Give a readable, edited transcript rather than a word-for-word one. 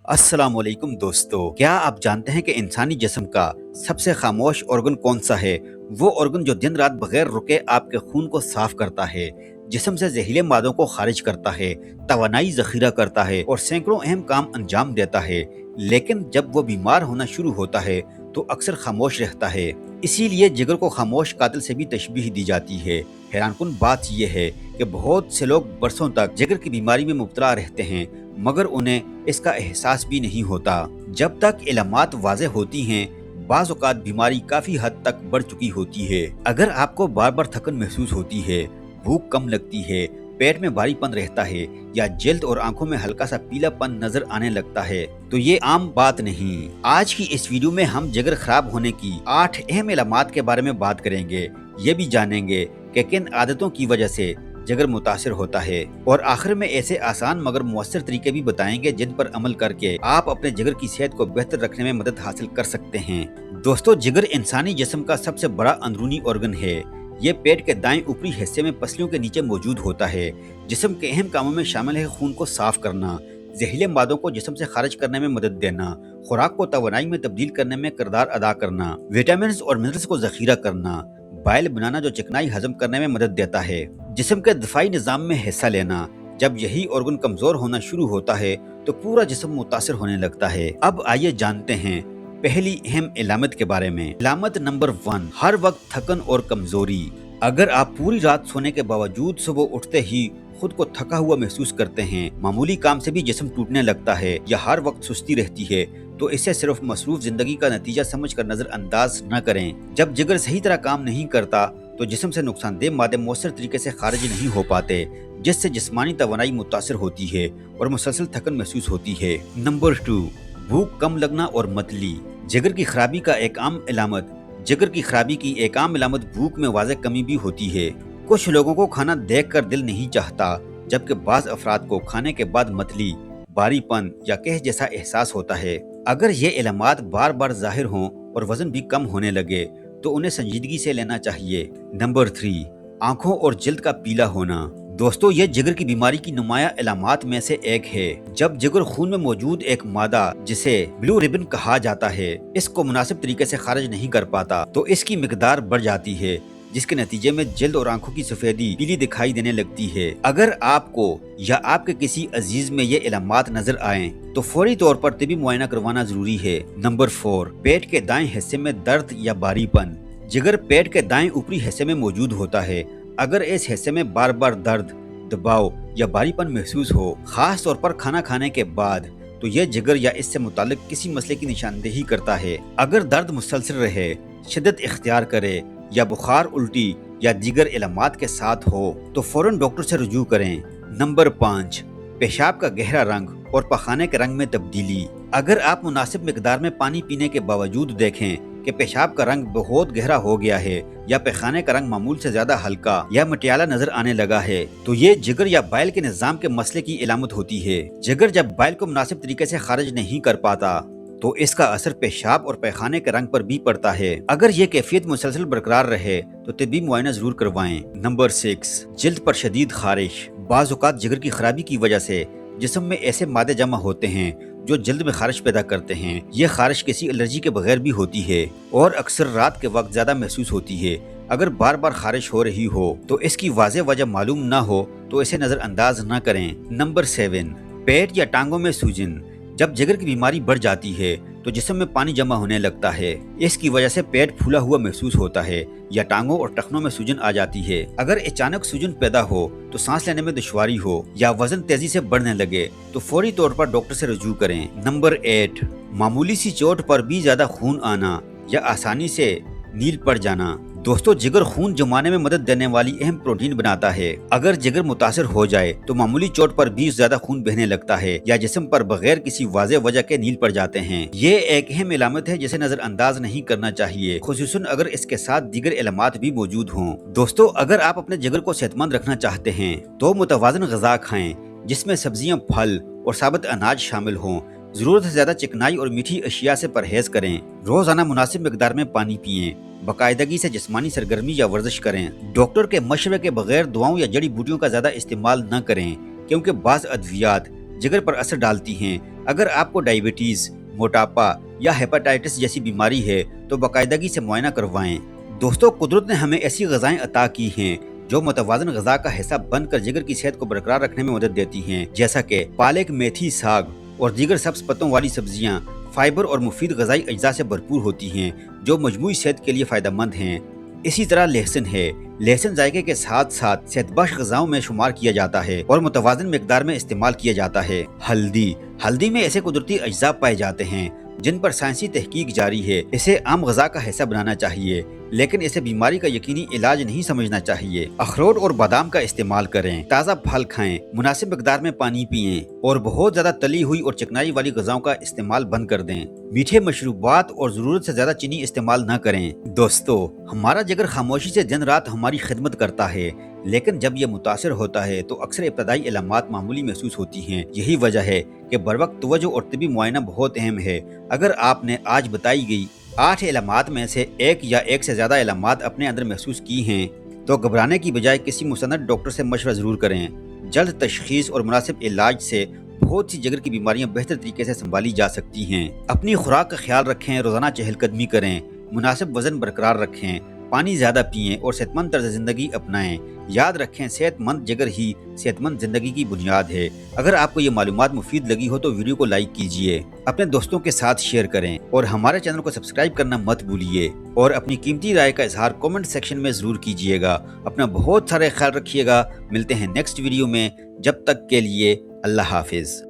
अस्सलाम वालेकुम दोस्तों, क्या आप जानते हैं कि इंसानी जिस्म का सबसे खामोश ऑर्गन कौन सा है? वो ऑर्गन जो दिन रात बगैर रुके आपके खून को साफ करता है, जिस्म से जहरीले मादों को खारिज करता है, तवानाई जखीरा करता है और सैकड़ों अहम काम अंजाम देता है। लेकिन जब वो बीमार होना शुरू होता है तो अक्सर खामोश रहता है। इसीलिए जिगर को खामोश कातिल से भी तशबीह दी जाती है। हैरानकुन बात यह है कि बहुत से लोग बरसों तक जिगर की बीमारी में मुब्तला रहते हैं, मगर उन्हें इसका एहसास भी नहीं होता। जब तक इलामात वाज़ेह होती हैं, बाज़ औक़ात बीमारी काफ़ी हद तक बढ़ चुकी होती है। अगर आपको बार बार थकन महसूस होती है, भूख कम लगती है, पेट में भारीपन रहता है या जल्द और आंखों में हल्का सा पीलापन नजर आने लगता है, तो ये आम बात नहीं। आज की इस वीडियो में हम जिगर खराब होने की 8 अहम इलामात के बारे में बात करेंगे। ये भी जानेंगे कि किन आदतों की वजह से जिगर मुतासिर होता है, और आखिर में ऐसे आसान मगर मुअस्सर तरीके भी बताएंगे जिन पर अमल करके आप अपने जिगर की सेहत को बेहतर रखने में मदद हासिल कर सकते हैं। दोस्तों, जिगर इंसानी जिस्म का सबसे बड़ा अंदरूनी ऑर्गन है। ये पेट के दाएं ऊपरी हिस्से में पसलियों के नीचे मौजूद होता है। जिस्म के अहम कामों में शामिल है खून को साफ करना, जहरीले मादों को जिस्म से खारिज करने में मदद देना, खुराक को तवानाई में तब्दील करने में किरदार अदा करना, विटामिन और मिनरल्स को जखीरा करना, बाइल बनाना जो चिकनाई हजम करने में मदद देता है, जिस्म के दफाई निज़ाम में हिस्सा लेना। जब यही ऑर्गन कमजोर होना शुरू होता है तो पूरा जिस्म मुतासिर होने लगता है। अब आइए जानते हैं पहली अहम इलामत के बारे में। इलामत नंबर 1, हर वक्त थकन और कमजोरी। अगर आप पूरी रात सोने के बावजूद सुबह उठते ही खुद को थका हुआ महसूस करते हैं, मामूली काम से भी जिस्म टूटने लगता है या हर वक्त सुस्ती रहती है, तो इसे सिर्फ मसरूफ जिंदगी का नतीजा समझकर नजरअंदाज न करें। जब जिगर सही तरह काम नहीं करता तो जिस्म से नुकसानदेह मादे मौसर तरीके से खारिज नहीं हो पाते, जिससे जिस्मानी तवानाई मुतासिर होती है और मुसलसल थकन महसूस होती है। नंबर 2, भूख कम लगना और मतली। जिगर की खराबी की एक आम इलामत भूख में वाज़ेह कमी भी होती है। कुछ लोगों को खाना देखकर दिल नहीं चाहता, जबकि बाज़ अफराद को खाने के बाद मतली, भारीपन या कह जैसा एहसास होता है। अगर ये इलामात बार बार जाहिर हों और वजन भी कम होने लगे तो उन्हें संजीदगी से लेना चाहिए। नंबर 3, आंखों और जिल्द का पीला होना। दोस्तों, ये जिगर की बीमारी की नुमाया इलामात में से एक है। जब जिगर खून में मौजूद एक मादा जिसे ब्लू रिबन कहा जाता है, इसको मुनासिब तरीके से खारिज नहीं कर पाता तो इसकी मिकदार बढ़ जाती है, जिसके नतीजे में जिल्द और आंखों की सफेदी पीली दिखाई देने लगती है। अगर आपको या आपके किसी अजीज में ये इलामात नजर आए तो फौरी तौर पर तिबी मुआयना करवाना जरूरी है। नंबर 4, पेट के दाएं हिस्से में दर्द या भारीपन। जिगर पेट के दाएं ऊपरी हिस्से में मौजूद होता है। अगर इस हिस्से में बार बार दर्द, दबाव या भारीपन महसूस हो, खास तौर पर खाना खाने के बाद, तो यह जिगर या इससे मुतालिक किसी मसले की निशानदेही करता है। अगर दर्द मुसलसल रहे, शिद्दत इख्तियार करे या बुखार, उल्टी या दीगर इलामात के साथ हो तो फौरन डॉक्टर से रुजू करें। नंबर 5, पेशाब का गहरा रंग और पखाने के रंग में तब्दीली। अगर आप मुनासिब मिकदार में पानी पीने के बावजूद देखें कि पेशाब का रंग बहुत गहरा हो गया है या पैखाने का रंग मामूल से ज्यादा हल्का या मटियाला नजर आने लगा है, तो ये जिगर या बाइल के निजाम के मसले की इलामत होती है। जिगर जब बाइल को मुनासिब तरीके से खारिज नहीं कर पाता तो इसका असर पेशाब और पैखाने के रंग पर भी पड़ता है। अगर ये कैफियत मुसलसल बरकरार रहे तो तिब्बी मुआयना जरूर करवाएं। नंबर 6, जिल्द पर शदीद खारिश। बाज़ औक़ात जिगर की खराबी की वजह से जिस्म में ऐसे मादे जमा होते हैं जो जल्द में खारिश पैदा करते हैं। ये खारिश किसी एलर्जी के बगैर भी होती है और अक्सर रात के वक्त ज्यादा महसूस होती है। अगर बार बार खारिश हो रही हो तो इसकी वाज़ेह वजह मालूम न हो तो इसे नजरअंदाज न करें। नंबर 7, पेट या टांगों में सूजन। जब जिगर की बीमारी बढ़ जाती है तो जिस्म में पानी जमा होने लगता है। इसकी वजह से पेट फूला हुआ महसूस होता है या टांगों और टखनों में सूजन आ जाती है। अगर अचानक सूजन पैदा हो तो सांस लेने में दुश्वारी हो या वजन तेजी से बढ़ने लगे तो फौरी तौर पर डॉक्टर से रुजू करें। नंबर 8, मामूली सी चोट पर भी ज्यादा खून आना या आसानी से नील पड़ जाना। दोस्तों, जिगर खून जमाने में मदद देने वाली अहम प्रोटीन बनाता है। अगर जिगर मुतासिर हो जाए तो मामूली चोट पर भी ज्यादा खून बहने लगता है या जिस्म पर बगैर किसी वाज़ेह वजह के नील पड़ जाते हैं। ये एक अहम इलामत है जिसे नजरअंदाज नहीं करना चाहिए, खुसूसन अगर इसके साथ दीगर इलामात भी मौजूद हों। दोस्तों, अगर आप अपने जिगर को सेहतमंद रखना चाहते हैं तो मुतवाज़न ग़िज़ा खाएं, जिसमें सब्जियां, फल और साबुत अनाज शामिल हों। जरूरत से ज्यादा चिकनाई और मीठी अशिया से परहेज करें। रोजाना मुनासिब मिकदार में पानी पिएं। बाकायदगी से जिस्मानी सरगर्मी या वर्जिश करें। डॉक्टर के मशवरे के बगैर दवाओं या जड़ी बूटियों का ज्यादा इस्तेमाल न करें, क्योंकि बाज़ अद्वियात जिगर पर असर डालती हैं। अगर आपको डायबिटीज, मोटापा या हेपेटाइटिस जैसी बीमारी है तो बाकायदगी से मुआयना करवाएं। दोस्तों, कुदरत ने हमें ऐसी ग़िज़ाएं अता की हैं जो मुतवाज़न ग़िज़ा का हिस्सा बनकर जिगर की सेहत को बरकरार रखने में मदद देती हैं, जैसा कि पालक, मेथी, साग और दीगर सब्ज़ पत्तों वाली सब्जियाँ फाइबर और मुफीद ग़िज़ाई अज्जा से भरपूर होती हैं जो मजमूई सेहत के लिए फ़ायदेमंद हैं। इसी तरह लहसुन है। लहसुन जायके के साथ साथ सेहतबख्श ग़िज़ाओं में शुमार किया जाता है और मुतवाज़न मिक़दार में इस्तेमाल किया जाता है। हल्दी में ऐसे कुदरती अज्जा पाए जाते हैं जिन पर साइंसी तहकीक जारी है। इसे आम ग़िज़ा का हिस्सा बनाना चाहिए, लेकिन इसे बीमारी का यकीनी इलाज नहीं समझना चाहिए। अखरोट और बादाम का इस्तेमाल करें, ताज़ा फल खाएं, मुनासिब मिक़दार में पानी पिएं और बहुत ज़्यादा तली हुई और चिकनाई वाली ग़िज़ाओं का इस्तेमाल बंद कर दें। मीठे मशरूबात और ज़रूरत से ज़्यादा चीनी इस्तेमाल न करें। दोस्तों, हमारा जिगर खामोशी से दिन रात हमारी खिदमत करता है, लेकिन जब यह मुतासर होता है तो अक्सर इब्तदाई इलामात मामूली महसूस होती हैं। यही वजह है कि बरवक्त तवज्जो और तिबी मुआयना बहुत अहम है। अगर आपने आज बताई गई 8 इलामात में से एक या एक से ज़्यादा इलामात अपने अंदर महसूस की हैं तो घबराने की बजाय किसी मुसन्नद डॉक्टर से मशवरा ज़रूर करें। जल्द तशखीस और मुनासिब इलाज से बहुत सी जिगर की बीमारियां बेहतर तरीके से संभाली जा सकती हैं। अपनी खुराक का ख्याल रखें, रोज़ाना चहलकदमी करें, मुनासिब वज़न बरकरार रखें, पानी ज़्यादा पिएं और सेहतमंद तर्ज ज़िंदगी अपनाएं। याद रखें, सेहतमंद जिगर ही सेहतमंद ज़िंदगी की बुनियाद है। अगर आपको ये मालूमात मुफीद लगी हो तो वीडियो को लाइक कीजिए, अपने दोस्तों के साथ शेयर करें और हमारे चैनल को सब्सक्राइब करना मत भूलिए। और अपनी कीमती राय का इजहार कमेंट सेक्शन में ज़रूर कीजिएगा। अपना बहुत सारा ख्याल रखिएगा। मिलते हैं नेक्स्ट वीडियो में। जब तक के लिए अल्लाह हाफिज़।